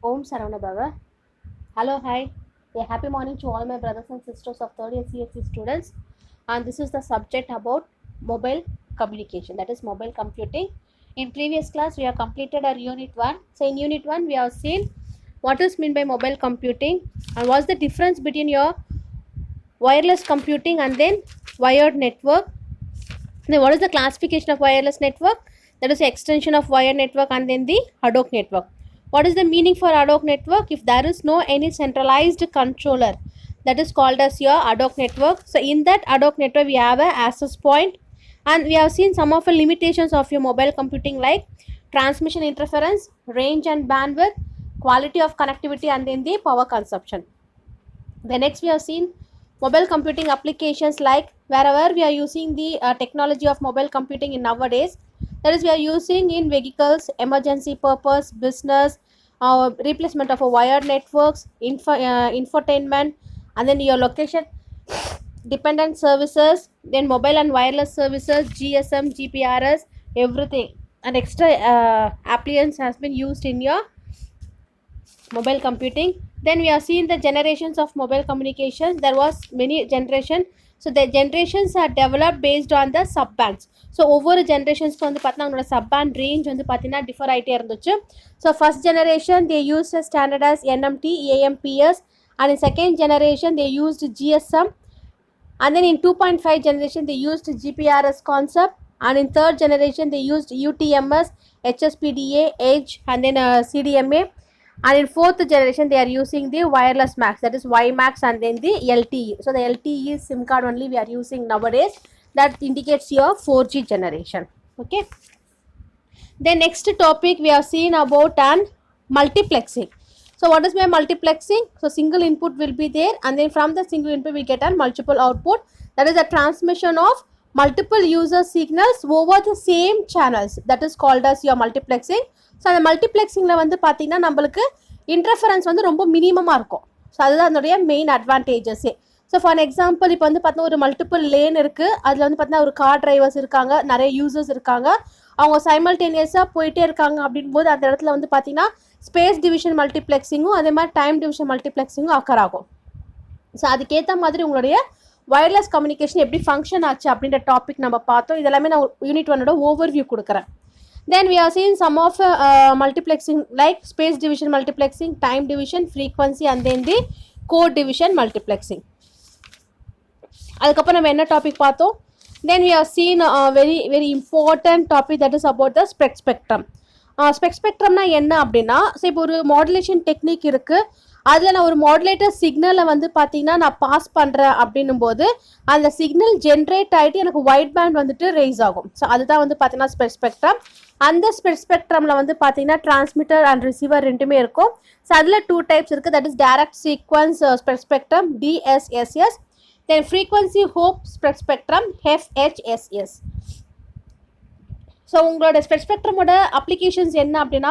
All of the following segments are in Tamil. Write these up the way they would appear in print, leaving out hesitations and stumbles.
Om Saravana. Hello, hi. A happy morning to all my brothers and sisters of 3rd year CSC students. And this is the subject about mobile communication, that is mobile computing. In previous class, we have completed our unit 1. So, in unit 1, we have seen what is meant by mobile computing and what's the difference between your wireless computing and then wired network. Then, what is the classification of wireless network? That is the extension of wired network and then the ad hoc network. What is the meaning for ad hoc network? If there is no any centralized controller, that is called as your ad hoc network. So in that ad hoc network, we have a access point, and we have seen some of the limitations of your mobile computing like transmission interference, range and bandwidth, quality of connectivity, and then the power consumption. The next we have seen mobile computing applications like wherever we are using the technology of mobile computing in nowadays, that is we are using in vehicles, emergency purpose, business, replacement of a wired networks, infotainment, and then your location dependent services, then mobile and wireless services, GSM, GPRS, everything, and extra appliance has been used in your mobile computing. Then we are seeing the generations of mobile communications. There was many generation. So the generations are developed based on the sub bands. So ஒவ்வொரு ஜென்ரேஷன்ஸ்க்கு வந்து பார்த்தீங்கன்னா அவங்களோட சப் பேண்ட் ரேஞ்ச் வந்து பார்த்தீங்கன்னா டிஃபர் ஆகிட்டே இருந்துச்சு. So first generation they use standard as NMT, AMPS, and in second generation they used GSM, and then in 2.5 generation they used GPRS concept, and in third generation they used UTMS, HSPDA, Edge, and then CDMA, and in fourth generation they are using the wireless max, that is WiMAX, and then the LTE. So the LTE SIM card only we are using nowadays. That indicates your 4G generation. Okay, the next topic we have seen about an multiplexing. So what is my multiplexing? So single input will be there, and then from the single input we get a multiple output. That is the transmission of multiple user signals over the same channels. That is called as your multiplexing. So அந்த மல்டிப்ளெக்ஸிங்கில் வந்து பார்த்தீங்கன்னா நம்மளுக்கு இன்டர்ஃபரன்ஸ் வந்து ரொம்ப மினிமமாக இருக்கும். ஸோ அதுதான் அதனுடைய மெயின் அட்வான்டேஜஸே. ஸோ ஃபார் எக்ஸாம்பிள் இப்போ வந்து பார்த்தீங்கன்னா ஒரு மல்டிபிள் லேன் இருக்குது, அதில் வந்து பார்த்தீங்கன்னா ஒரு கார் டிரைவர்ஸ் இருக்காங்க, நிறைய யூசர்ஸ் இருக்காங்க, அவங்க சைமல்டேனியஸாக போயிட்டே இருக்காங்க அப்படின் போது அந்த இடத்துல வந்து பார்த்தீங்கன்னா ஸ்பேஸ் டிவிஷன் மல்டிப்ளெக்ஸிங்கும் அதே மாதிரி டைம் டிவிஷன் மல்டிப்ளெக்ஸிங்கும் அக்கர் ஆகும். ஸோ அதுக்கேற்ற மாதிரி உங்களுடைய வயர்லெஸ் கம்யூனிகேஷன் எப்படி ஃபங்க்ஷன் ஆச்சு அப்படின்ற டாபிக் நம்ம பார்த்தோம். இதெல்லாமே நான் யூனிட் 1ஓட ஓவர்வியூ கொடுக்குறேன். Then we are seeing some of multiplexing like space division multiplexing, time division, frequency, and then the code division multiplexing. அதுக்கப்புறம் நம்ம என்ன டாபிக் பார்த்தோம்? Then we have seen a very important topic, that is about the spectrum. ஸ்பெக்ட்ரம்னா என்ன அப்படின்னா, ஸோ இப்போ ஒரு மாடுலேஷன் டெக்னிக் இருக்குது, அதில் நான் ஒரு மாடுலேட்டர் சிக்னலை வந்து பார்த்தீங்கன்னா நான் பாஸ் பண்ணுறேன் அப்படின்னும் போது அந்த சிக்னல் ஜென்ரேட் ஆகிட்டு எனக்கு ஒயிட் பேண்ட் வந்துட்டு ரைஸ் ஆகும். ஸோ அதுதான் வந்து பார்த்தீங்கன்னா ஸ்பெக்ட்ரம். அந்த ஸ்பெக்ட்ரமில் வந்து பார்த்தீங்கன்னா டிரான்ஸ்மிட்டர் அண்ட் ரிசீவர் ரெண்டுமே இருக்கும். ஸோ அதில் 2 டைப்ஸ் இருக்குது, that is direct sequence spectrum, DSSS, then frequency hop spectrum, FHSS. So உங்களோட ஸ்பெக்ட்ரமோட அப்ளிகேஷன்ஸ் என்ன அப்படின்னா,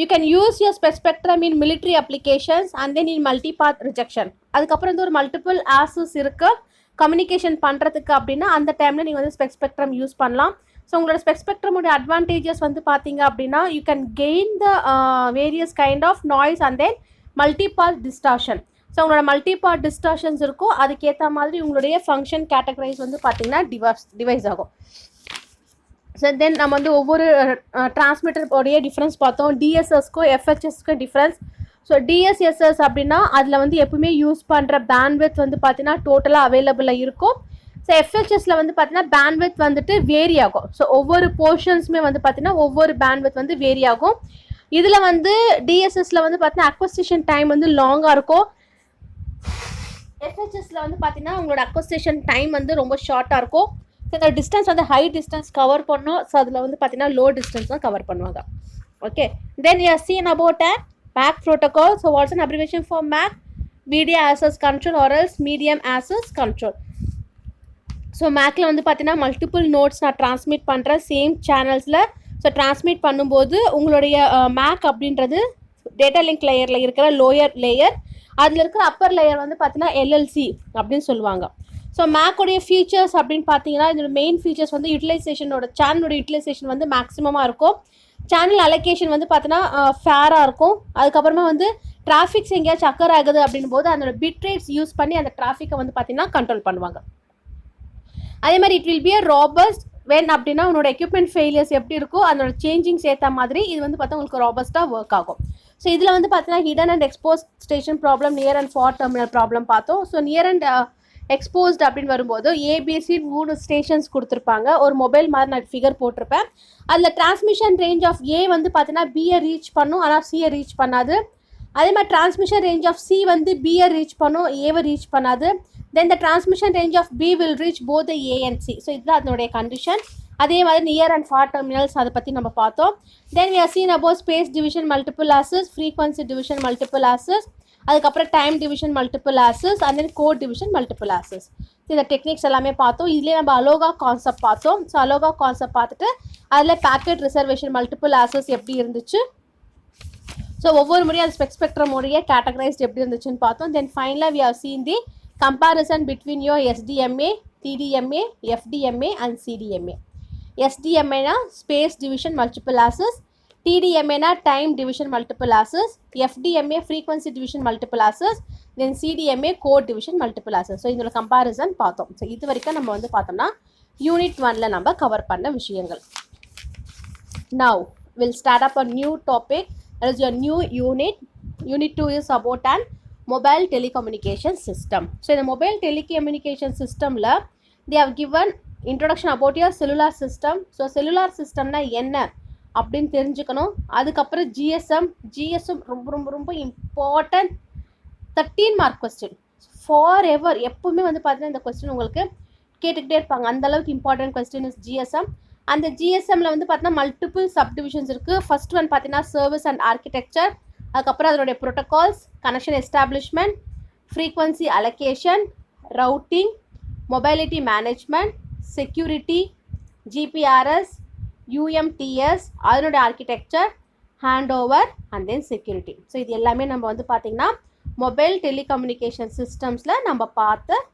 you can use your spectrum in military applications and then in multipath rejection. அதுக்கப்புறம் வந்து ஒரு மல்டிபிள் ஆசஸ் இருக்குது கம்யூனிகேஷன் பண்ணுறதுக்கு அப்படின்னா அந்த டைமில் நீங்கள் வந்து ஸ்பெக்ட்ரம் யூஸ் பண்ணலாம். ஸோ உங்களோட ஸ்பெக்ட்ரமோட அட்வான்டேஜஸ் வந்து பார்த்தீங்க அப்படின்னா, you can gain the various kind of noise and then multipath distortion. So உங்களோட மல்டிபார்ட் டிஸ்டார்ஷன்ஸ் இருக்கும், அதுக்கேற்ற மாதிரி உங்களுடைய ஃபங்க்ஷன் கேட்டகரைஸ் வந்து பார்த்தீங்கன்னா டிவைஸ் ஆகும். ஸோ தென் நம்ம வந்து ஒவ்வொரு டிரான்ஸ்மிட்டருடைய டிஃப்ரென்ஸ் பார்த்தோம், டிஎஸ்எஸ்க்கும் எஃப்ஹெச்எஸ்க்கும் டிஃப்ரென்ஸ். ஸோ டிஎஸ்எஸ்எஸ் அப்படின்னா அதில் வந்து எப்பவுமே யூஸ் பண்ணுற பேண்ட்வித் வந்து பார்த்தீங்கன்னா டோட்டலாக அவைலபிளாக இருக்கும். ஸோ எஃப்ஹெச்எஸில் வந்து பார்த்தீங்கன்னா பேண்ட்வித் வந்துட்டு வேரி ஆகும். ஸோ ஒவ்வொரு போர்ஷன்ஸுமே வந்து பார்த்தீங்கன்னா ஒவ்வொரு பேண்ட்வித் வந்து வேரி ஆகும். இதில் வந்து டிஎஸ்எஸில் வந்து பார்த்தீங்கன்னா அக்வஸ்டேஷன் டைம் வந்து லாங்காக இருக்கும். எஃப்ஹெச்எஸில் வந்து பார்த்தீங்கன்னா உங்களோட அக்வஸ்டேஷன் டைம் வந்து ரொம்ப ஷார்ட்டாக இருக்கும். ஸோ இந்த டிஸ்டன்ஸ் வந்து ஹை டிஸ்டன்ஸ் கவர் பண்ணோம். ஸோ அதில் வந்து பார்த்தீங்கன்னா லோ டிஸ்டன்ஸ் தான் கவர் பண்ணுவாங்க. Okay, then you are scene about a MAC protocol. So what's an abbreviation for MAC? Media Access Control or else Medium Access Control. So மேக்கில் வந்து பார்த்தீங்கன்னா மல்டிபிள் நோட்ஸ் நான் ட்ரான்ஸ்மிட் பண்ணுறேன் சேம் சேனல்ஸில். ஸோ ட்ரான்ஸ்மிட் பண்ணும்போது உங்களுடைய மேக் அப்படின்றது டேட்டா லிங்க் லேயரில் இருக்கிற லோயர் லேயர், அதில் இருக்கிற அப்பர் லேயர் வந்து பார்த்தீங்கன்னா LLC அப்படின்னு சொல்லுவாங்க. ஸோ மேக்கோடைய ஃபீச்சர்ஸ் அப்படின்னு பார்த்தீங்கன்னா இதோட மெயின் ஃபீச்சர்ஸ் வந்து யூட்டிலைசேஷனோட சேனலோட யூட்டிலைசேஷன் வந்து மேக்ஸிமமாக இருக்கும். சேனல் அலோகேஷன் வந்து பார்த்தீங்கன்னா ஃபேராக இருக்கும். அதுக்கப்புறமா வந்து டிராஃபிக்ஸ் எங்கேயாச்சும் அக்கர் ஆகுது அப்படின் போது அதோட பிட் ரேட்ஸ் யூஸ் பண்ணி அந்த டிராஃபிக்கை வந்து பார்த்தீங்கன்னா கண்ட்ரோல் பண்ணுவாங்க. அதே மாதிரி it will be a robust when அப்படின்னா உன்னோட எக்யூப்மெண்ட் ஃபெயிலியர்ஸ் எப்படி இருக்கோ அதோட சேஞ்சிங்ஸ் ஏற்ற மாதிரி இது வந்து பார்த்தா உங்களுக்கு ராபஸ்ட்டாக ஒர்க் ஆகும். ஸோ இதில் வந்து பார்த்தீங்கன்னா hidden and expose station problem, near and for terminal problem பார்த்தோம். ஸோ நியர் அண்ட் எக்ஸ்போஸ்ட் அப்படின்னு வரும்போது ஏபிசி 3 ஸ்டேஷன்ஸ் கொடுத்துருப்பாங்க. ஒரு மொபைல் மாதிரி நான் ஃபிகர் போட்டிருப்பேன். அதில் டிரான்ஸ்மிஷன் ரேஞ்ச் ஆஃப் ஏ வந்து பார்த்தீங்கன்னா பியை ரீச் பண்ணும், ஆனால் சியை ரீச் பண்ணாது. அதே மாதிரி டிரான்ஸ்மிஷன் ரேஞ்ச் ஆஃப் சி வந்து பியை ரீச் பண்ணும், ஏவை ரீச் பண்ணாது. Then the transmission range of B will reach both the A and C. So இதுதான் அதனுடைய கண்டிஷன். அதே மாதிரி நியர் அண்ட் ஃபார் டெர்மினல்ஸ் அதை பற்றி நம்ம பார்த்தோம். Then we are seen about space division multiple access, frequency division multiple access, அதுக்கப்புறம் time division multiple access and then code division multiple access. இந்த டெக்னிக்ஸ் எல்லாமே பார்த்தோம். இதுலேயே நம்ம அலோகா கான்செப்ட் பார்த்தோம். ஸோ அலோகா கான்செப்ட் பார்த்துட்டு அதில் பேக்கெட் ரிசர்வேஷன் மல்டிபிள் ஆக்சஸ் எப்படி இருந்துச்சு, ஸோ ஒவ்வொரு முறையும் அது ஸ்பெக்ட்ரம் உடைய கேட்டகரைஸ்ட் எப்படி இருந்துச்சுன்னு பார்த்தோம். தென் ஃபைனலாக we have seen the comparison between your SDMA, TDMA, FDMA and CDMA. SDMA na space division multiple access, TDMA na time division multiple access, FDMA frequency division multiple access, then CDMA code division multiple access. So இதோட comparison பார்த்தோம். ஸோ இது வரைக்கும் நம்ம வந்து பார்த்தோம்னா யூனிட் 1ல நம்ம கவர் பண்ண விஷயங்கள். Now we'll start up a new topic, that is your new unit. Unit 2 is about an mobile telecommunication system. So in the mobile telecommunication system la they have given introduction about your cellular system. So cellular system na என்ன அப்படின்னு தெரிஞ்சுக்கணும். அதுக்கப்புறம் GSM ரொம்ப important 13 mark question for ever. எப்பவுமே வந்து பார்த்தீங்கன்னா இந்த கொஸ்டின் உங்களுக்கு கேட்டுக்கிட்டே இருப்பாங்க, அந்த அளவுக்கு இம்பார்ட்டன்ட் கொஸ்டின் இஸ் GSM. அந்த GSMல வந்து பார்த்தீங்கன்னா மல்டிபிள் சப்டிவிஷன்ஸ் இருக்குது. ஃபர்ஸ்ட் ஒன் பார்த்தீங்கன்னா சர்வீஸ் அண்ட் ஆர்கிடெக்சர், அதுக்கப்புறம் அதனுடைய protocols, connection establishment, frequency allocation, routing, mobility management, security, GPRS, UMTS, அதனுடைய architecture, hand over and then security. So இது எல்லாமே நம்ம வந்து பார்த்திங்கன்னா மொபைல் டெலிகம்யூனிகேஷன் சிஸ்டம்ஸில் நம்ம பார்க்க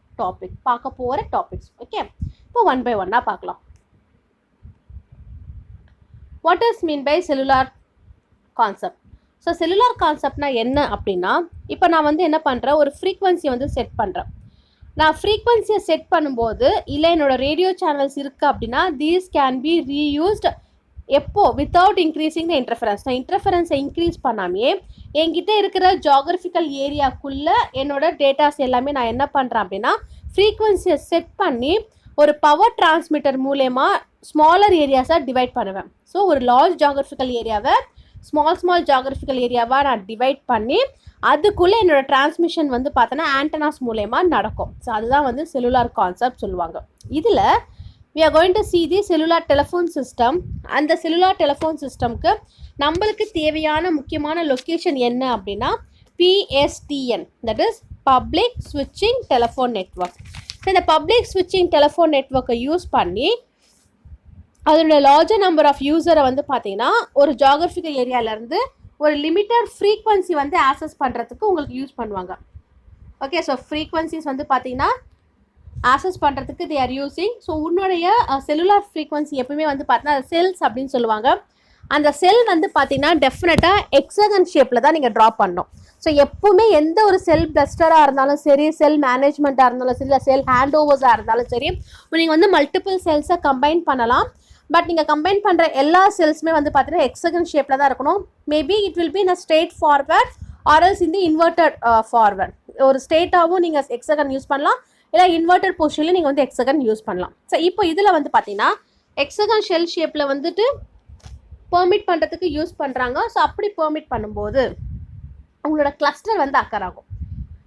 போகிற டாபிக்ஸ். ஓகே, இப்போ ஒன் பை ஒன்னாக பார்க்கலாம். What is mean by cellular concept? So cellular கான்செப்ட்னா என்ன அப்படின்னா, இப்போ நான் வந்து என்ன பண்ணுறேன், ஒரு ஃப்ரீக்வன்சி வந்து செட் பண்ணுறேன். நான் ஃப்ரீக்வன்சியை செட் பண்ணும்போது இல்லை என்னோடய ரேடியோ சேனல்ஸ் இருக்குது அப்படின்னா தீஸ் கேன் பி ரீயூஸ்ட் எப்போ வித்தவுட் இன்க்ரீஸிங் த இன்டர்ஃபரன்ஸ். நான் இன்டர்ஃபரன்ஸை இன்க்ரீஸ் பண்ணாமே என்கிட்ட இருக்கிற ஜாகிரபிக்கல் ஏரியாக்குள்ளே என்னோட டேட்டாஸ் எல்லாமே நான் என்ன பண்ணுறேன் அப்படின்னா ஃப்ரீக்வன்சியை செட் பண்ணி ஒரு பவர் டிரான்ஸ்மிட்டர் மூலயமா ஸ்மாலர் ஏரியாஸாக டிவைட் பண்ணுவேன். ஸோ ஒரு லார்ஜ் ஜாகிரபிக்கல் ஏரியாவை ஸ்மால் ஜாகிரபிக்கல் ஏரியாவாக நான் டிவைட் பண்ணி அதுக்குள்ளே என்னோடய டிரான்ஸ்மிஷன் வந்து பார்த்தோன்னா ஆண்டனாஸ் மூலயமா நடக்கும். ஸோ அதுதான் வந்து செல்லுலார் கான்செப்ட் சொல்லுவாங்க. இதில் we are going to see the cellular telephone system. அந்த செல்லுலார் டெலிஃபோன் சிஸ்டம்க்கு நம்மளுக்கு தேவையான முக்கியமான லொக்கேஷன் என்ன அப்படின்னா PSTN, that is Public Switching Telephone Network. So இந்த பப்ளிக் ஸ்விட்சிங் டெலிஃபோன் நெட்ஒர்க்கை யூஸ் பண்ணி அதோட லார்ஜர் நம்பர் ஆஃப் யூஸரை வந்து பார்த்தீங்கன்னா ஒரு ஜாகிரபிக்கல் ஏரியாவிலேருந்து ஒரு லிமிட்டட் ஃப்ரீக்வன்சி வந்து ஆக்சஸ் பண்ணுறதுக்கு உங்களுக்கு யூஸ் பண்ணுவாங்க. ஓகே, ஸோ ஃப்ரீக்வன்சிஸ் வந்து பார்த்தீங்கன்னா ஆக்சஸ் பண்ணுறதுக்கு தே ஆர் யூஸிங். ஸோ உன்னுடைய செல்லுலார் ஃப்ரீக்வன்சி எப்பவுமே வந்து பார்த்தீங்கன்னா செல்ஸ் அப்படின்னு சொல்லுவாங்க. அந்த செல் வந்து பார்த்தீங்கன்னா டெஃபினட்டாக எக்ஸகன் ஷேப்பில் தான் நீங்கள் ட்ரா பண்ணணும். ஸோ எப்பவுமே எந்த ஒரு செல் பிளஸ்டராக இருந்தாலும் சரி, செல் மேனேஜ்மெண்ட்டாக இருந்தாலும் சரி, இல்லை செல் ஹேண்ட் ஓவர்ஸாக இருந்தாலும் சரி, நீங்கள் வந்து மல்டிபிள் செல்ஸை கம்பைன் பண்ணலாம். பட் நீங்கள் கம்பைன் பண்ணுற எல்லா செல்ஸுமே வந்து பார்த்தீங்கன்னா எக்ஸகன் ஷேப்பில் தான் இருக்கணும். Maybe it will be in a straight forward or else இந்த இன்வெர்டட் ஃபார்வர்ட். ஒரு ஸ்ட்ரெயிட்டாகவும் நீங்கள் எக்ஸகன் யூஸ் பண்ணலாம், இல்லை இன்வெர்டட் பொசிஷனில் நீங்கள் வந்து எக்ஸகன் யூஸ் பண்ணலாம். ஸோ இப்போ இதில் வந்து பார்த்தீங்கன்னா எக்ஸகன் ஷெல் ஷேப்பில் வந்துட்டு பெர்மிட் பண்ணுறதுக்கு யூஸ் பண்ணுறாங்க. ஸோ அப்படி பெர்மிட் பண்ணும்போது உங்களோட கிளஸ்டர் வந்து அக்கர் ஆகும்.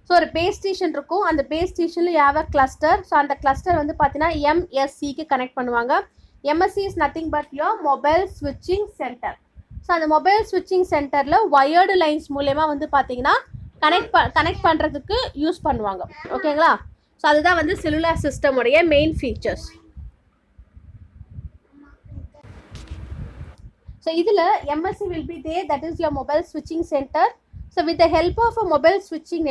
ஸோ ஒரு பேஸ் ஸ்டேஷன் இருக்கும், அந்த பேஸ் ஸ்டேஷனில் you have a cluster. So அந்த கிளஸ்டர் வந்து பார்த்தீங்கன்னா MSCக்கு கனெக்ட் பண்ணுவாங்க. MSC is nothing but your mobile ஸ்விட்சிங் சென்டர். ஸோ அந்த மொபைல் ஸ்விட்சிங் சென்டரில் வயர்டு லைன்ஸ் மூலயமா வந்து பார்த்தீங்கன்னா கனெக்ட் பண்ணுறதுக்கு யூஸ் பண்ணுவாங்க. ஓகேங்களா? ஸோ அதுதான் வந்து செல்லுலார் சிஸ்டமுடைய மெயின் ஃபீச்சர்ஸ். ஸோ இதில் MSC will be there, that is your mobile switching center. So with the help of a mobile switching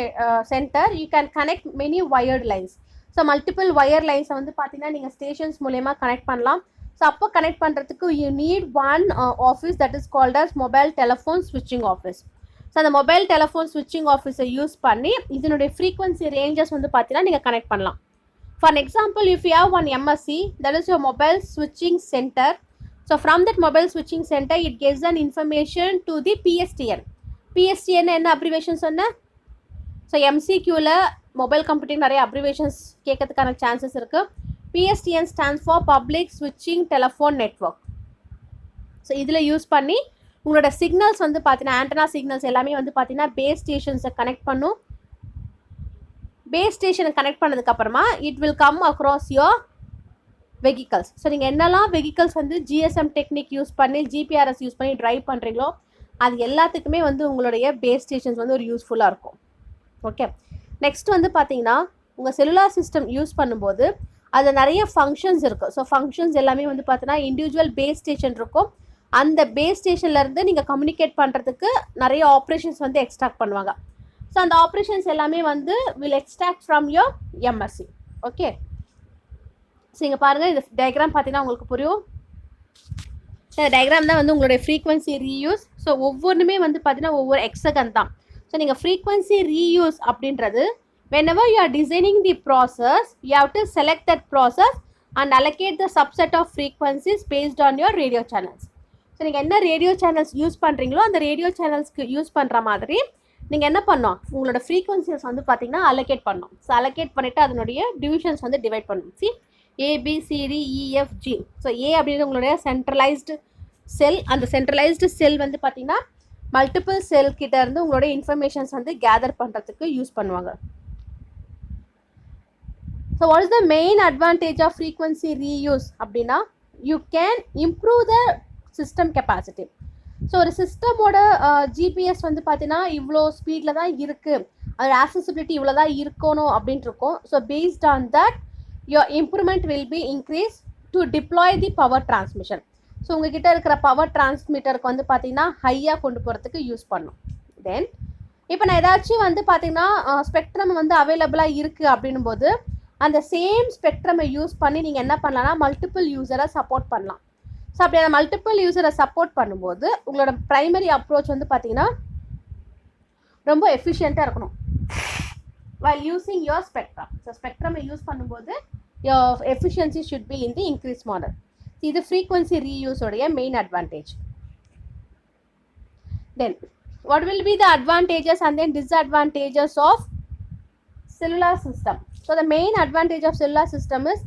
center you can connect many wired lines. So multiple wire லைன்ஸை வந்து பார்த்தீங்கன்னா நீங்கள் ஸ்டேஷன்ஸ் மூலயமா கனெக்ட் பண்ணலாம். ஸோ அப்போ கனெக்ட் பண்ணுறதுக்கு you need one office that is called as mobile telephone ஸ்விட்சிங் ஆஃபீஸ். ஸோ அந்த மொபைல் டெலிஃபோன் ஸ்விட்சிங் ஆஃபீஸை யூஸ் பண்ணி இதனுடைய ஃப்ரீக்வன்சி ரேஞ்சஸ் வந்து பார்த்தீங்கன்னா நீங்கள் கனெக்ட் பண்ணலாம். For example, if you have one MSc, that is your mobile ஸ்விட்சிங் centre. So from that mobile ஸ்விட்சிங் centre it gives an information to the PSTN. PSTN என்ன அப்ரிவேஷன் சொன்னேன்? ஸோ எம்சிக்யூவில் மொபைல் கம்ப்யூட்டிங் நிறைய அப்ரிவேஷன்ஸ் கேட்கறதுக்கான சான்சஸ் இருக்குது. PSTN stands for Public Switching Telephone Network. So இதில் யூஸ் பண்ணி உங்களோட சிக்னல்ஸ் வந்து பார்த்தீங்கன்னா ஆண்டனா சிக்னல்ஸ் எல்லாமே வந்து பார்த்தீங்கன்னா பேஸ் ஸ்டேஷன்ஸை கனெக்ட் பண்ணும். பேஸ் ஸ்டேஷனை கனெக்ட் பண்ணதுக்கப்புறமா it will come across your vehicles. So நீங்கள் என்னெல்லாம் வெஹிக்கல்ஸ் வந்து GSM டெக்னிக் யூஸ் பண்ணி GPRS யூஸ் பண்ணி ட்ரைவ் பண்ணுறீங்களோ அது எல்லாத்துக்குமே வந்து உங்களுடைய பேஸ் ஸ்டேஷன்ஸ் வந்து ஒரு யூஸ்ஃபுல்லாக இருக்கும். ஓகே, நெக்ஸ்ட் வந்து பார்த்தீங்கன்னா உங்கள் செல்லுலார் சிஸ்டம் யூஸ் பண்ணும்போது அதில் நிறைய ஃபங்க்ஷன்ஸ் இருக்குது. ஸோ ஃபங்க்ஷன்ஸ் எல்லாமே வந்து பார்த்தீங்கன்னா இண்டிவிஜுவல் பேஸ் ஸ்டேஷன் இருக்கும். அந்த பேஸ் ஸ்டேஷன்லேருந்து நீங்கள் கம்யூனிகேட் பண்ணுறதுக்கு நிறைய ஆப்ரேஷன்ஸ் வந்து எக்ஸ்ட்ராக்ட் பண்ணுவாங்க. ஸோ அந்த ஆப்ரேஷன்ஸ் எல்லாமே வந்து will extract from your MSc. Okay, so இங்கே பாருங்கள், இந்த டயக்ராம் பார்த்தீங்கன்னா உங்களுக்கு புரியும். இந்த டயக்ராம் தான் வந்து உங்களுடைய ஃப்ரீக்வன்சி ரீயூஸ். ஸோ ஒவ்வொன்றுமே வந்து பார்த்தீங்கன்னா ஒவ்வொரு எக்ஸகன் தான். ஸோ நீங்கள் ஃப்ரீக்வன்சி ரீயூஸ் அப்படின்றது whenever you are designing the process, you have to select that process and allocate the subset of frequencies based on your radio channels. So நீங்கள் என்ன ரேடியோ சேனல்ஸ் யூஸ் பண்ணுறீங்களோ அந்த ரேடியோ சேனல்ஸ்க்கு யூஸ் பண்ணுற மாதிரி நீங்கள் என்ன பண்ணணும், உங்களோட ஃப்ரீக்வன்சிஸ் வந்து பார்த்தீங்கன்னா அலோகேட் பண்ணணும். ஸோ அலோகேட் பண்ணிவிட்டு அதனுடைய டிவிஷன்ஸ் வந்து டிவைட் பண்ணணும். C ABCDEFG. ஸோ A அப்படின்றது உங்களுடைய சென்ட்ரலைஸ்டு செல். அந்த சென்ட்ரலைஸ்டு செல் வந்து பார்த்தீங்கன்னா மல்டிபிள் செல் கிட்ட இருந்து உங்களுடைய இன்ஃபர்மேஷன்ஸ் வந்து கேதர் பண்ணுறதுக்கு யூஸ் பண்ணுவாங்க. So what is the main advantage of frequency reuse அப்படின்னா you can improve the system capacity. So ஒரு சிஸ்டமோட GPS வந்து பார்த்தீங்கன்னா இவ்வளோ ஸ்பீடில் தான் இருக்குது, அதோட ஆக்சசிபிலிட்டி இவ்வளோ தான் இருக்கணும் அப்படின்ட்டு இருக்கும். So based on that your improvement will be increased to deploy the power transmission. So உங்ககிட்ட இருக்கிற பவர் டிரான்ஸ்மிட்டருக்கு வந்து பார்த்தீங்கன்னா ஹையாக கொண்டு போகிறதுக்கு யூஸ் பண்ணும். தென் இப்போ நான் ஏதாச்சும் வந்து பார்த்தீங்கன்னா ஸ்பெக்ட்ரம் வந்து அவைலபிளாக இருக்குது அப்படின்னும் போது அந்த சேம் ஸ்பெக்ட்ரமை யூஸ் பண்ணி நீங்கள் என்ன பண்ணலாம்னா மல்டிபிள் யூஸரை சப்போர்ட் பண்ணலாம். ஸோ அப்படி அந்த மல்டிபிள் யூஸரை சப்போர்ட் பண்ணும்போது உங்களோட ப்ரைமரி அப்ரோச் வந்து பார்த்தீங்கன்னா ரொம்ப எஃபிஷியண்ட்டாக இருக்கணும் while using your spectrum. So ஸ்பெக்ட்ரமை யூஸ் பண்ணும்போது your efficiency should be in the increased model. இது frequency reuse உடைய main advantage. Then what will be the advantages and then disadvantages of cellular system? So the main advantage of cellular system is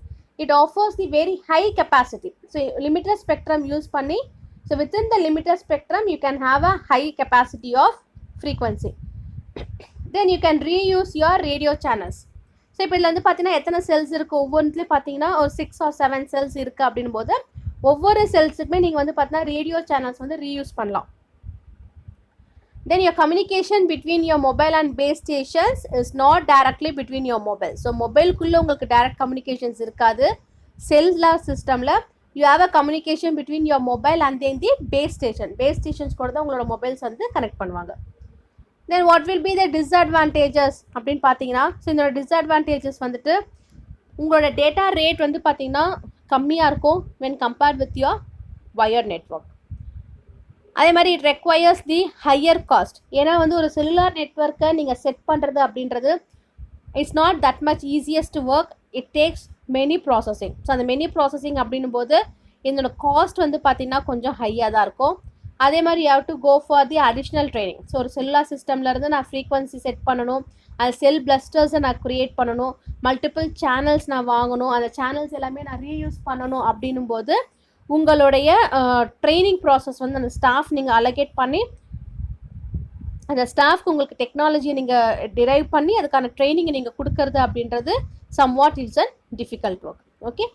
it offers the very high capacity. So limited spectrum use பண்ணி, so within the limited spectrum you can have a high capacity of frequency. Then you can reuse your radio channels. So இப்போ இதில் வந்து பார்த்தீங்கன்னா எத்தனை செல்ஸ் இருக்குது, ஒவ்வொன்றுலேயும் பார்த்தீங்கன்னா ஒரு 6 or 7 செல்ஸ் இருக்குது அப்படின் போது ஒவ்வொரு செல்ஸுக்குமே நீங்கள் வந்து பார்த்தீங்கன்னா ரேடியோ சேனல்ஸ் வந்து ரீயூஸ் பண்ணலாம். Then your communication between your mobile and base stations is not directly between your mobile. So mobileக்குள்ளே உங்களுக்கு direct communications இருக்காது. Cellular systemல you have a communication between your mobile and then the base station. Base stations கூட தான் உங்களோட மொபைல்ஸ் வந்து கனெக்ட் பண்ணுவாங்க. Then what will be the disadvantages அப்படின்னு பார்த்தீங்கன்னா, ஸோ இந்த disadvantages வந்துட்டு உங்களோட டேட்டா ரேட் வந்து பார்த்தீங்கன்னா கம்மியாக இருக்கும் when compared with your wired network. அதே மாதிரி it requires the higher cost. ஏன்னா வந்து ஒரு செல்லுலார் நெட்வொர்க்கை நீங்கள் செட் பண்ணுறது அப்படின்றது it's not that much easiest work. It takes many processing. So அந்த மெனி ப்ராசஸிங் அப்படின்னும் போது இதோட காஸ்ட் வந்து பார்த்திங்கன்னா கொஞ்சம் ஹையாக தான் இருக்கும். அதே மாதிரி you have to go for the additional training. So ஒரு செல்லுலார் சிஸ்டம்லேருந்து நான் ஃப்ரீக்வன்சி செட் பண்ணணும், அது செல் பிளஸ்டர்ஸை நான் க்ரியேட் பண்ணணும், மல்டிபிள் சேனல்ஸ் நான் வாங்கணும், அந்த சேனல்ஸ் எல்லாமே நான் ரீயூஸ் பண்ணணும் அப்படின்னும் போது உங்களுடைய ட்ரைனிங் ப்ராசஸ் வந்து அந்த ஸ்டாஃப் நீங்கள் அலோகேட் பண்ணி அந்த ஸ்டாஃப்க்கு உங்களுக்கு டெக்னாலஜியை நீங்கள் டிரைவ் பண்ணி அதுக்கான ட்ரைனிங்கை நீங்கள் கொடுக்கறது அப்படின்றது somewhat is a difficult work. Okay,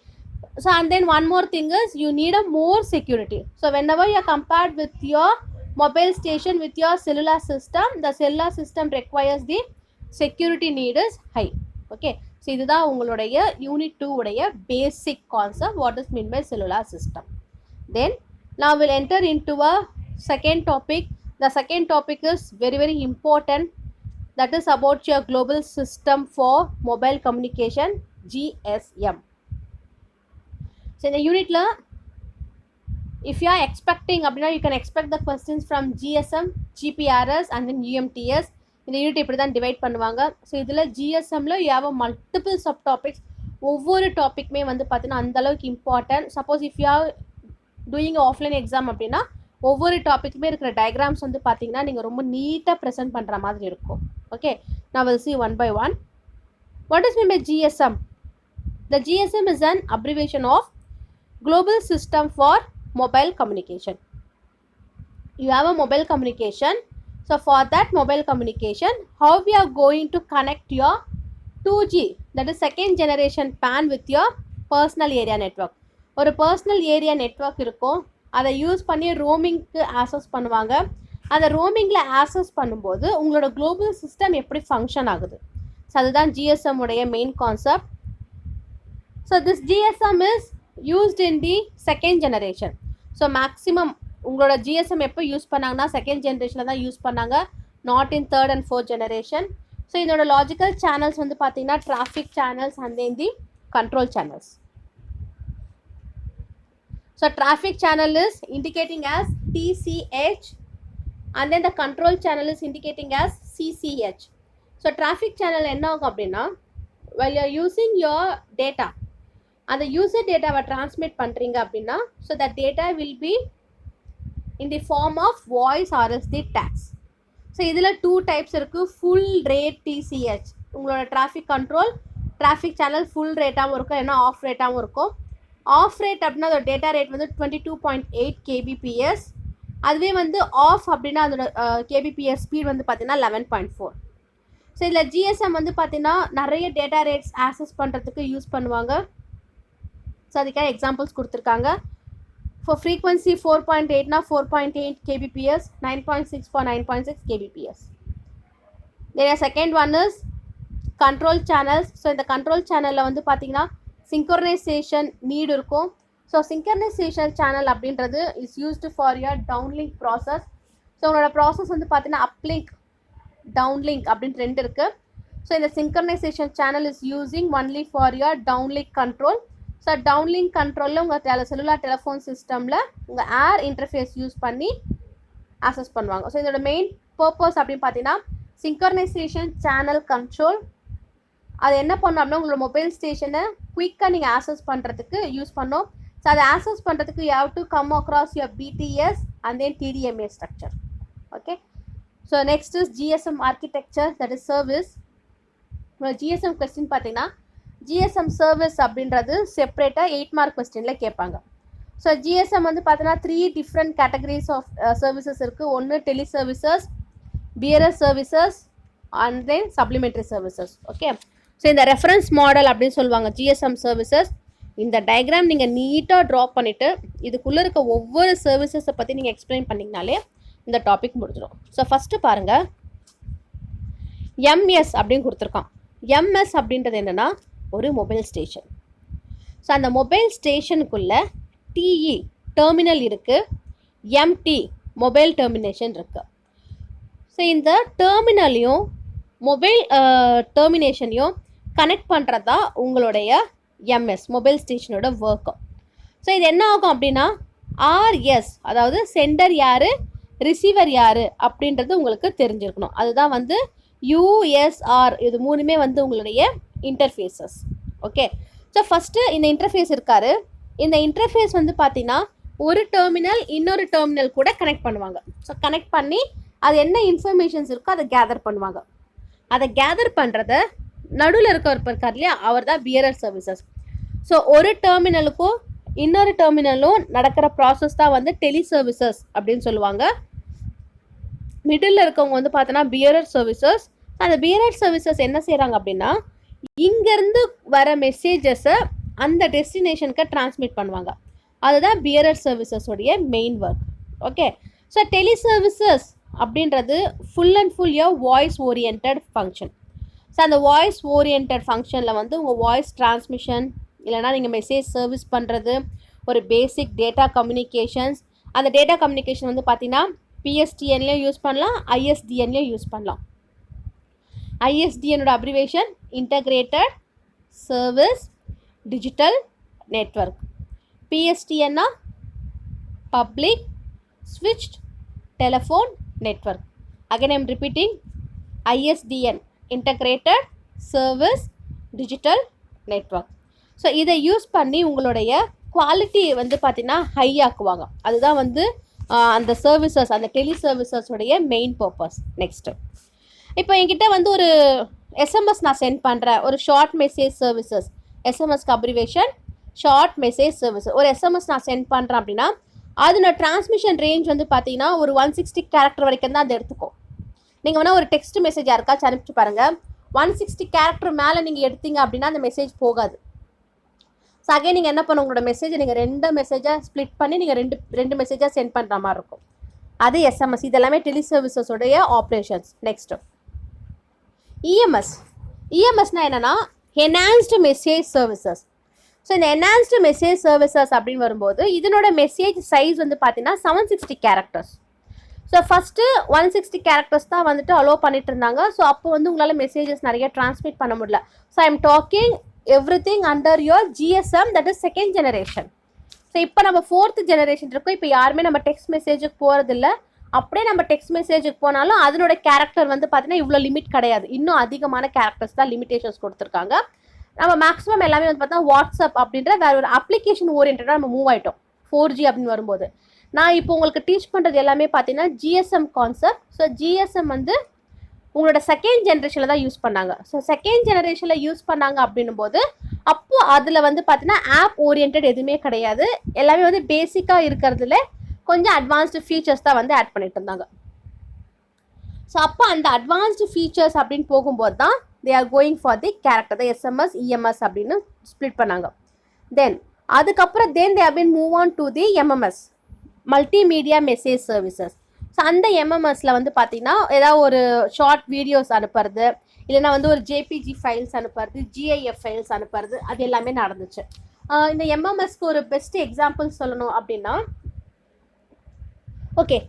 so and then one more thing is you need a more security. So whenever you are compared with your mobile station with your cellular system, the cellular system requires the security need is high. Okay, so இதுதான் உங்களுடைய யூனிட் 2 உடைய basic concept what is mean by cellular system. Then now we'll enter into a second topic. The second topic is very very important, that is about your global system for mobile communication, GSM. So இந்த யூனிட்டில் if you are expecting அப்படின்னா you can expect the questions from GSM, GPRS and then UMTS. இந்த யூனிட் இப்படி தான் டிவைட் பண்ணுவாங்க. ஸோ இதில் ஜிஎஸ்எம்ல you have a multiple sub topics. ஒவ்வொரு டாப்பிக்குமே வந்து பார்த்தீங்கன்னா அந்தளவுக்கு important. Suppose if you are doing offline exam அப்படின்னா ஒவ்வொரு டாப்பிக்குமே இருக்கிற டயக்ராம்ஸ் வந்து பார்த்தீங்கன்னா நீங்கள் ரொம்ப நீட்டாக ப்ரெசென்ட் பண்ணுற மாதிரி இருக்கும். ஓகே, நான் will see one by one. What is meant by GSM? The GSM is an abbreviation of Global System for Mobile Communication. You have a mobile communication. So for that mobile communication, how we are going to connect your 2G, that is second generation PAN with your personal area network. ஒரு பர்சனல் ஏரியா நெட்வொர்க் இருக்கும், அதை யூஸ் பண்ணி ரோமிங்க்கு ஆக்சஸ் பண்ணுவாங்க. அந்த ரோமிங்கில் ஆக்சஸ் பண்ணும்போது உங்களோட குளோபல் சிஸ்டம் எப்படி ஃபங்க்ஷன் ஆகுது. ஸோ அதுதான் ஜிஎஸ்எம் உடைய main concept. So this GSM is used in the second generation. So maximum உங்களோட ஜிஎஸ்எம் எப்போ யூஸ் பண்ணாங்கன்னா செகண்ட் ஜென்ரேஷனில் தான் யூஸ் பண்ணாங்க, not in third and fourth generation. So இதோட லாஜிக்கல் சேனல்ஸ் வந்து பார்த்தீங்கன்னா traffic channels and then the control channels. So traffic channel is indicating as TCH and then the control channel is indicating as CCH. So traffic channel என்ன ஆகும் அப்படின்னா, while you are using your data, அந்த user dataவை transmit பண்ணுறீங்க அப்படின்னா, so that data will be in the form of voice or else the text. So இதில் 2 types இருக்குது. ஃபுல் ரேட் TCH, உங்களோட traffic control traffic channel full ரேட்டாகவும் இருக்கும், ஏன்னா ஆஃப் ரேட்டாகவும் இருக்கும். ஆஃப் ரேட் அப்படின்னா அதோட டேட்டா ரேட் வந்து 22.8 kbps. அதுவே வந்து ஆஃப் அப்படின்னா அதோட kbps ஸ்பீட் வந்து பார்த்தீங்கன்னா 11.4. ஸோ இதில் ஜிஎஸ்எம் வந்து பார்த்தீங்கன்னா நிறைய டேட்டா ரேட்ஸ் ஆக்சஸ் பண்ணுறதுக்கு யூஸ் பண்ணுவாங்க. ஸோ அதுக்காக எக்ஸாம்பிள்ஸ் கொடுத்துருக்காங்க. ஃபார் ஃப்ரீக்வன்சி 4.8னா 4.8 kbps, 9.6 for 9.6 kbps. Then second one is control channels. So இந்த கண்ட்ரோல் சேனலில் வந்து பார்த்தீங்கன்னா சிங்க்ரனைசேஷன் நீட் இருக்கும். ஸோ சிங்க்ரனைசேஷன் சேனல் அப்படின்றது is used for your downlink process. So உங்களோட ப்ராசஸ் வந்து பார்த்தீங்கன்னா அப்லிங்க் டவுன்லிங்க் அப்படின்னு 2 இருக்குது. ஸோ இந்த synchronisation channel is using only for your downlink control. So downlink கண்ட்ரோலில் உங்கள் செல்லுலார் டெலிஃபோன் சிஸ்டமில் உங்கள் ஏர் இன்டர்ஃபேஸ் யூஸ் பண்ணி ஆக்சஸ் பண்ணுவாங்க. ஸோ இதோட மெயின் பர்பஸ் அப்படின்னு பார்த்தீங்கன்னா சிங்க்ரனைசேஷன் சேனல் கண்ட்ரோல். அது என்ன பண்ணோம் அப்படின்னா உங்களோட மொபைல் ஸ்டேஷனை குயிக்காக நீங்கள் ஆக்சஸ் பண்ணுறதுக்கு யூஸ் பண்ணோம். ஸோ அதை ஆக்சஸ் பண்ணுறதுக்கு you have to come across your BTS and then TDMA structure. Okay, so next is GSM architecture, that is service. GSM question பார்த்தீங்கன்னா ஜிஎஸ்எம் சர்வீஸ் அப்படின்றது செப்பரேட்டாக 8 மார்க் கொஸ்டினில் கேட்பாங்க. ஸோ ஜிஎஸ்எம் வந்து பார்த்தீங்கன்னா 3 டிஃப்ரெண்ட் கேட்டகரிஸ் ஆஃப் சர்வீசஸ் இருக்குது. ஒன்று tele services, bearer services and then supplementary services. Okay, so இந்த ரெஃபரன்ஸ் மாடல் அப்படின்னு சொல்லுவாங்க ஜிஎஸ்எம் சர்வீசஸ். இந்த டயக்ராம் நீங்கள் நீட்டாக ட்ரா பண்ணிவிட்டு இதுக்குள்ளே இருக்க ஒவ்வொரு சர்வீசஸை பற்றி நீங்கள் எக்ஸ்பிளைன் பண்ணிங்கனாலே இந்த டாபிக் முடிஞ்சிடும். ஸோ ஃபஸ்ட்டு பாருங்கள், எம்எஸ் அப்படின்னு கொடுத்துருக்கான். எம்எஸ் அப்படின்றது என்னென்னா ஒரு மொபைல் ஸ்டேஷன். ஸோ அந்த மொபைல் ஸ்டேஷனுக்குள்ளே டிஇ டெர்மினல் இருக்குது, எம்டி மொபைல் டெர்மினேஷன் இருக்குது. ஸோ இந்த டெர்மினலையும் மொபைல் டெர்மினேஷனையும் கனெக்ட் பண்ணுறது தான் உங்களுடைய எம்எஸ் மொபைல் ஸ்டேஷனோட ஒர்க்கு. ஸோ இது என்ன ஆகும் அப்படின்னா ஆர்எஸ், அதாவது சென்டர் யார் ரிசீவர் யார் அப்படின்றது உங்களுக்கு தெரிஞ்சிருக்கணும். அதுதான் வந்து யூஎஸ்ஆர். இது 3மே வந்து உங்களுடைய இன்டர்ஃபேஸஸ். ஓகே, ஸோ ஃபஸ்ட்டு இந்த இன்டர்ஃபேஸ் இருக்காரு. இந்த இன்டர்ஃபேஸ் வந்து பார்த்தீங்கன்னா ஒரு டெர்மினல் இன்னொரு டெர்மினல் கூட கனெக்ட் பண்ணுவாங்க. ஸோ கனெக்ட் பண்ணி அது என்ன இன்ஃபர்மேஷன்ஸ் இருக்கோ அதை கேதர் பண்ணுவாங்க. அதை கேதர் பண்ணுறத நடுவில் இருக்கார் இல்லையா, அவர் தான் பிஆர்எஸ் சர்வீசஸ். ஸோ ஒரு டெர்மினலுக்கும் இன்னொரு டெர்மினலும் நடக்கிற ப்ராசஸ் தான் வந்து டெலி சர்வீசஸ் அப்படின்னு சொல்லுவாங்க. மிடில் இருக்கவங்க வந்து பார்த்தோன்னா பிஆர்எஸ் சர்வீசஸ். அந்த பிஆர்எஸ் சர்வீசஸ் என்ன செய்கிறாங்க அப்படின்னா இங்கேருந்து வர மெசேஜஸை அந்த டெஸ்டினேஷனுக்கு டிரான்ஸ்மிட் பண்ணுவாங்க. அதுதான் பிஆர்எஸ் சர்வீசஸோடைய main work. Okay, so tele services அப்படின்றது full and full voice orient function. So அந்த வாய்ஸ் ஓரியன்ட் ஃபங்க்ஷனில் வந்து உங்கள் வாய்ஸ் டிரான்ஸ்மிஷன் இல்லைனா நீங்கள் மெசேஜ் சர்வீஸ் பண்ணுறது, ஒரு பேசிக் டேட்டா கம்யூனிகேஷன்ஸ். அந்த டேட்டா கம்யூனிகேஷன் வந்து பார்த்தீங்கன்னா பிஎஸ்டிஎன்லேயும் யூஸ் பண்ணலாம், ஐஎஸ்டிஎன்லேயும் யூஸ் பண்ணலாம். ஐஎஸ்டிஎனோட abbreviation integrated service digital network. பிஎஸ்டிஎன்னா public switched telephone network. Again I am repeating, ISDN, integrated service digital network. So இதை யூஸ் பண்ணி உங்களுடைய குவாலிட்டி வந்து பார்த்தீங்கன்னா ஹை ஆக்குவாங்க. அதுதான் வந்து அந்த சர்வீசஸ், அந்த டெலி சர்வீசஸோடைய மெயின் பர்பஸ். நெக்ஸ்ட்டு, இப்போ என்கிட்ட வந்து ஒரு எஸ்எம்எஸ் நான் சென்ட் பண்ணுறேன், ஒரு ஷார்ட் மெசேஜ் சர்வீசஸ், எஸ்எம்எஸ்க்கு அப்ரிவேஷன் ஷார்ட் மெசேஜ் சர்வீசஸ். ஒரு எஸ்எம்எஸ் நான் சென்ட் பண்ணுறேன் அப்படின்னா அதோட டிரான்ஸ்மிஷன் ரேஞ்ச் வந்து பார்த்தீங்கன்னா ஒரு 160 கேரக்டர் வரைக்கும் தான் அது எடுத்துக்கும். நீங்கள் வேணால் ஒரு டெக்ஸ்ட் மெசேஜ் யாருக்காச்சும் அனுப்பிச்சு பாருங்கள், 160 கேரக்டர் மேலே நீங்கள் எடுத்தீங்க அப்படின்னா அந்த மெசேஜ் போகாது. ஸோ அகைன் நீங்கள் என்ன பண்ண, உங்களோட மெசேஜை நீங்கள் 2 மெசேஜாக ஸ்ப்ளிட் பண்ணி நீங்கள் ரெண்டு மெசேஜாக சென்ட் பண்ணுற மாதிரி இருக்கும். அது எஸ்எம்எஸ். இதெல்லாமே டெலி சர்வீசஸோடைய ஆப்ரேஷன்ஸ். நெக்ஸ்ட்டு, இஎம்எஸ்னால் என்னென்னா என்ஹான்ஸ்டு மெசேஜ் சர்வீசஸ். ஸோ இந்த என்ஹான்ஸ்டு மெசேஜ் சர்வீசஸ் அப்படின்னு வரும்போது இதனோட மெசேஜ் சைஸ் வந்து பார்த்தீங்கன்னா 760 கேரக்டர்ஸ். ஸோ ஃபஸ்ட்டு 160 கேரக்டர்ஸ் தான் வந்துட்டு அலோவ் பண்ணிட்டு இருந்தாங்க. ஸோ அப்போ வந்து உங்களால் மெசேஜஸ் நிறைய டிரான்ஸ்மிட் பண்ண முடியல. So I am talking everything under your GSM, that is second generation. So இப்போ நம்ம 4th ஜெனரேஷன் இருக்கோம். இப்போ யாருமே நம்ம டெக்ஸ்ட் மெசேஜுக்கு போகிறதில்ல. அப்படியே நம்ம டெக்ஸ்ட் மெசேஜுக்கு போனாலும் அதனோட கேரக்டர் வந்து பார்த்தீங்கன்னா இவ்வளோ லிமிட் கிடையாது. இன்னும் அதிகமான கேரக்டர்ஸ் தான் லிமிடேஷன்ஸ் கொடுத்துருக்காங்க. நம்ம மேக்ஸிமம் எல்லாமே வந்து பார்த்தா வாட்ஸ்அப் அப்படின்ற வேற ஒரு அப்ளிகேஷன் ஓரியன்டாக நம்ம மூவ் ஆகிட்டோம் 4G அப்படின்னு வரும்போது. நான் இப்போ உங்களுக்கு டீச் பண்ணுறது எல்லாமே பார்த்தீங்கன்னா GSM கான்செப்ட். ஸோ GSM வந்து உங்களோட செகண்ட் ஜென்ரேஷனில் தான் யூஸ் பண்ணாங்க. ஸோ செகண்ட் ஜெனரேஷனில் யூஸ் பண்ணாங்க அப்படின்னும் போது அப்போது அதில் வந்து பார்த்தீங்கன்னா ஆப் ஓரியன்ட் எதுவுமே கிடையாது. எல்லாமே வந்து பேசிக்காக இருக்கிறதுல கொஞ்சம் அட்வான்ஸ்டு ஃபீச்சர்ஸ் தான் வந்து ஆட் பண்ணிட்டு இருந்தாங்க. ஸோ அப்போ அந்த அட்வான்ஸ்டு ஃபீச்சர்ஸ் அப்படின்னு போகும்போது தான் they are going for the character, the SMS, EMS அப்படின்னு ஸ்ப்ளிட் பண்ணாங்க. தென் அதுக்கப்புறம் they have been move on to the MMS, multimedia message services. So அந்த எம்எம்எஸில் வந்து பார்த்தீங்கன்னா ஏதாவது ஒரு ஷார்ட் வீடியோஸ் அனுப்புறது, இல்லைனா வந்து ஒரு JPG ஃபைல்ஸ் அனுப்புறது, GIF ஃபைல்ஸ் அனுப்புறது, அது எல்லாமே நடந்துச்சு. இந்த எம்எம்எஸ்க்கு ஒரு பெஸ்ட் எக்ஸாம்பிள் சொல்லணும் அப்படின்னா, ஓகே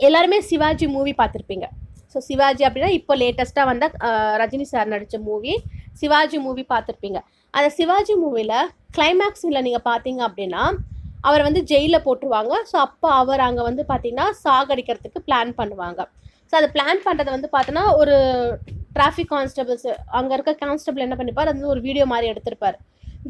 எல்லாருமே சிவாஜி மூவி பார்த்துருப்பீங்க. ஸோ சிவாஜி அப்படின்னா இப்போ லேட்டஸ்ட்டாக வந்த ரஜினி சார் நடித்த மூவி சிவாஜி மூவி பார்த்துருப்பீங்க. அந்த சிவாஜி மூவியில் கிளைமேக்ஸில் நீங்கள் பார்த்தீங்க அப்படின்னா அவர் வந்து ஜெயிலில் போட்டுருவாங்க. ஸோ அப்போ அவர் அங்கே வந்து பார்த்தீங்கன்னா சாகடிக்கிறதுக்கு பிளான் பண்ணுவாங்க. ஸோ அதை பிளான் பண்ணுறது வந்து பார்த்தோன்னா ஒரு டிராஃபிக் கான்ஸ்டபிள்ஸ், அங்கே இருக்க கான்ஸ்டபிள் என்ன பண்ணிப்பார், அது வந்து ஒரு வீடியோ மாதிரி எடுத்திருப்பார்.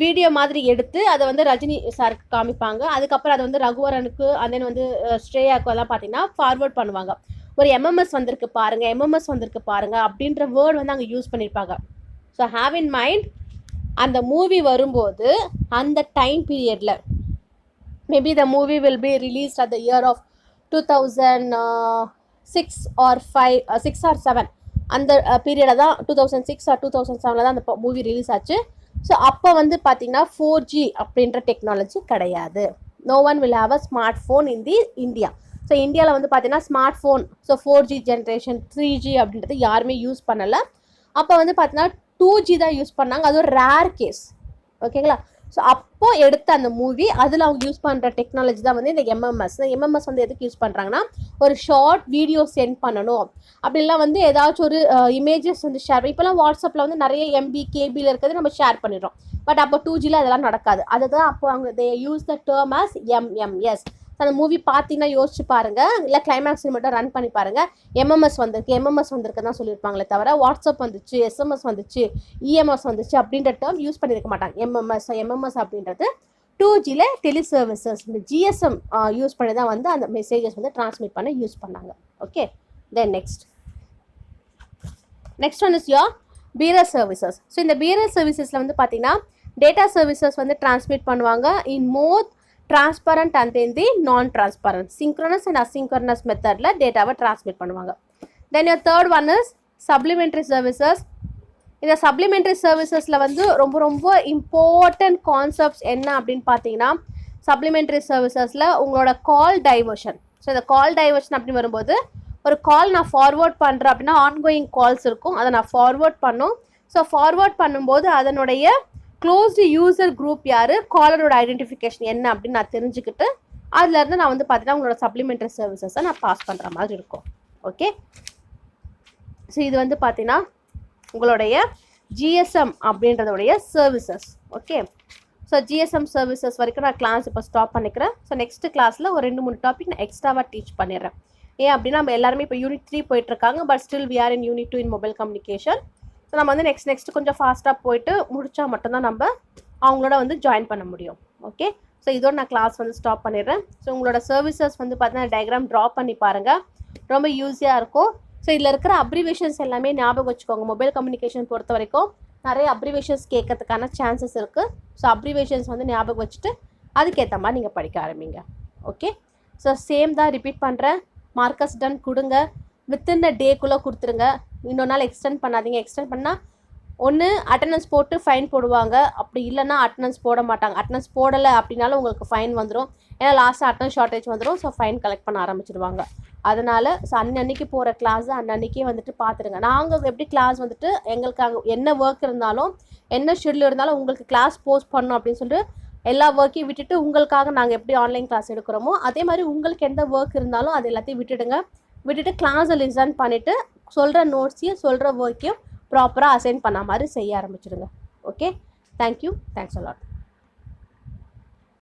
வீடியோ மாதிரி எடுத்து அதை வந்து ரஜினி சாருக்கு காமிப்பாங்க. அதுக்கப்புறம் அதை வந்து ரகுவரனுக்கு அண்ட் தென் வந்து ஸ்ரேயாவுக்கு எல்லாம் பார்த்தீங்கன்னா ஃபார்வர்ட் பண்ணுவாங்க. ஒரு எம்எம்எஸ் வந்திருக்கு பாருங்கள், எம்எம்எஸ் வந்திருக்கு பாருங்கள் அப்படின்ற வேர்டு வந்து அங்கே யூஸ் பண்ணியிருப்பாங்க. ஸோ ஹாவ் இன் மைண்ட், அந்த மூவி வரும்போது அந்த டைம் பீரியடில் maybe the movie will be released at the year of 2006 or 7 அந்த பீரியடில் தான் 2006 or 2007 தான் அந்த மூவி ரிலீஸ் ஆச்சு. ஸோ அப்போ வந்து பார்த்தீங்கன்னா 4G அப்படின்ற டெக்னாலஜி கிடையாது. No one will have a smart phone in the India. So இந்தியாவில் வந்து பார்த்தீங்கன்னா smart phone, so 4G generation 3G அப்படின்றது யாருமே யூஸ் பண்ணலை. அப்போ வந்து பார்த்தீங்கன்னா 2G தான் யூஸ் பண்ணாங்க. அது ஒரு ரேர் கேஸ். ஓகேங்களா? ஸோ அப்போ எடுத்த அந்த மூவி அதில் அவங்க யூஸ் பண்ணுற டெக்னாலஜி தான் வந்து இந்த எம்எம்எஸ். எம்எம்எஸ் வந்து எதுக்கு யூஸ் பண்ணுறாங்கன்னா, ஒரு ஷார்ட் வீடியோ சென்ட் பண்ணணும் அப்படிலாம் வந்து ஏதாச்சும் ஒரு இமேஜஸ் வந்து ஷேர். இப்போலாம் வாட்ஸ்அப்பில் வந்து நிறைய MB KBயில் இருக்கிறது நம்ம ஷேர் பண்ணிடுறோம். பட் அப்போ 2Gயில் அதெல்லாம் நடக்காது. அதுதான் அப்போ அவங்க they use the term as MMS. அந்த மூவி பார்த்தீங்கன்னா யோசிச்சு பாருங்கள், இல்லை கிளைமேக்ஸ் மட்டும் ரன் பண்ணி பாருங்கள். எம்எம்எஸ் வந்திருக்கு தான் சொல்லியிருப்பாங்களே தவிர வாட்ஸ்அப் வந்துச்சு, SMS வந்துச்சு, EMS வந்துச்சு அப்படின்ற டேர்ம் யூஸ் பண்ணியிருக்க மாட்டாங்க. எம்எம்எஸ் அப்படின்றது 2Gயில் டெலி சர்வீசஸ், இந்த GSM யூஸ் பண்ணி தான் வந்து அந்த மெசேஜஸ் வந்து டிரான்ஸ்மிட் பண்ண யூஸ் பண்ணாங்க. Okay, then next one is your பீரர் services. So இந்த பீரர் சர்வீசஸில் வந்து பார்த்தீங்கன்னா டேட்டா சர்வீசஸ் வந்து டிரான்ஸ்மிட் பண்ணுவாங்க இன் மோர் transparent and then the non-transparent, synchronous and asynchronous மெத்தடில் டேட்டாவை டிரான்ஸ்மிட் பண்ணுவாங்க. தென் your third one is supplementary services. இந்த சப்ளிமெண்ட்ரி சர்வீசஸில் வந்து ரொம்ப ரொம்ப இம்பார்ட்டன்ட் கான்செப்ட்ஸ் என்ன அப்படின்னு பார்த்தீங்கன்னா, சப்ளிமெண்ட்ரி சர்வீசஸில் உங்களோட கால் டைவர்ஷன். ஸோ இந்த கால் டைவர்ஷன் அப்படின்னு வரும்போது, ஒரு கால் நான் ஃபார்வர்ட் பண்ணுறேன் அப்படின்னா ஆன்கோயிங் கால்ஸ் இருக்கும், அதை நான் ஃபார்வர்ட் பண்ணும். ஸோ ஃபார்வர்ட் பண்ணும்போது அதனுடைய க்ளோஸ்டு யூசர் குரூப் யார், காலரோட ஐடென்டிஃபிகேஷன் என்ன அப்படின்னு நான் தெரிஞ்சுக்கிட்டு அதுலேருந்து நான் வந்து பார்த்தீங்கன்னா உங்களோட சப்ளிமெண்ட்ரி சர்வீசஸை நான் பாஸ் பண்ணுற மாதிரி இருக்கும். ஓகே, ஸோ இது வந்து பார்த்தீங்கன்னா உங்களுடைய GSM அப்படின்றதுடைய சர்வீசஸ். ஓகே, ஸோ ஜிஎஸ்எம் சர்வீசஸ் வரைக்கும் நான் கிளாஸ் இப்போ ஸ்டாப் பண்ணிக்கிறேன். ஸோ நெக்ஸ்ட் கிளாஸில் ஒரு 2-3 டாபிக் நான் எக்ஸ்ட்ராவாக டீச் பண்ணிடுறேன். ஏன் அப்படின்னா நம்ம எல்லாருமே இப்போ யூனிட் 3 போயிட்டுருக்காங்க, but still we are in unit 2 in mobile communication. So நம்ம வந்து நெக்ஸ்ட் கொஞ்சம் ஃபாஸ்ட்டாக போயிட்டு முடித்தா மட்டும்தான் நம்ம அவங்களோட வந்து ஜாயின் பண்ண முடியும். ஓகே, ஸோ இதோட நான் கிளாஸ் வந்து ஸ்டாப் பண்ணிடுறேன். ஸோ உங்களோட சர்வீசஸ் வந்து பார்த்தீங்கன்னா டயக்ராம் ட்ரா பண்ணி பாருங்கள், ரொம்ப யூஸியாக இருக்கும். ஸோ இதில் இருக்கிற அப்ரிவேஷன்ஸ் எல்லாமே ஞாபகம் வச்சுக்கோங்க. மொபைல் கம்யூனிகேஷன் பொறுத்த வரைக்கும் நிறைய அப்ரிவேஷன்ஸ் கேட்கறதுக்கான சான்சஸ் இருக்குது. ஸோ அப்ரிவேஷன்ஸ் வந்து ஞாபகம் வச்சுட்டு அதுக்கேற்ற மாதிரி நீங்கள் படிக்க ஆரம்பிங்க. ஓகே, ஸோ சேம் தான் ரிப்பீட் பண்ணுறேன். மார்க்கஸ் டன் கொடுங்க, வித்தின் அ டேக்குள்ளே கொடுத்துருங்க. இன்னொரு நாள் எக்ஸ்டெண்ட் பண்ணாதீங்க. எக்ஸ்டெண்ட் பண்ணால் ஒன்று அட்டண்டன்ஸ் போட்டு ஃபைன் போடுவாங்க, அப்படி இல்லைன்னா அட்டண்டன்ஸ் போட மாட்டாங்க. அட்டண்டன்ஸ் போடலை அப்படின்னாலும் உங்களுக்கு ஃபைன் வந்துடும். ஏன்னா லாஸ்ட்டாக அட்டண்டன்ஸ் ஷார்ட்டேஜ் வந்துடும். ஸோ ஃபைன் கலெக்ட் பண்ண ஆரம்பிச்சிடுவாங்க. அதனால் ஸோ அன்னன்னைக்கு போகிற கிளாஸை அன்னன்னைக்கே வந்துட்டு பார்த்துருங்க. நாங்கள் எப்படி கிளாஸ் வந்துட்டு எங்களுக்கு அங்கே என்ன ஒர்க் இருந்தாலும் என்ன ஷெட்யூல் இருந்தாலும் உங்களுக்கு கிளாஸ் போஸ்ட் பண்ணணும் அப்படின்னு சொல்லிட்டு எல்லா ஒர்க்கையும் விட்டுட்டு உங்களுக்காக நாங்கள் எப்படி ஆன்லைன் கிளாஸ் எடுக்கிறோமோ அதே மாதிரி உங்களுக்கு எந்த ஒர்க் இருந்தாலும் அது எல்லாத்தையும் விட்டுட்டு கிளாஸை லிசன் பண்ணிவிட்டு சொல்கிற நோட்ஸையும் சொல்கிற ஒர்க்கையும் ப்ராப்பராக அசைன் பண்ண மாதிரி செய்ய ஆரம்பிச்சிடுங்க. Okay, thank you, thanks a lot.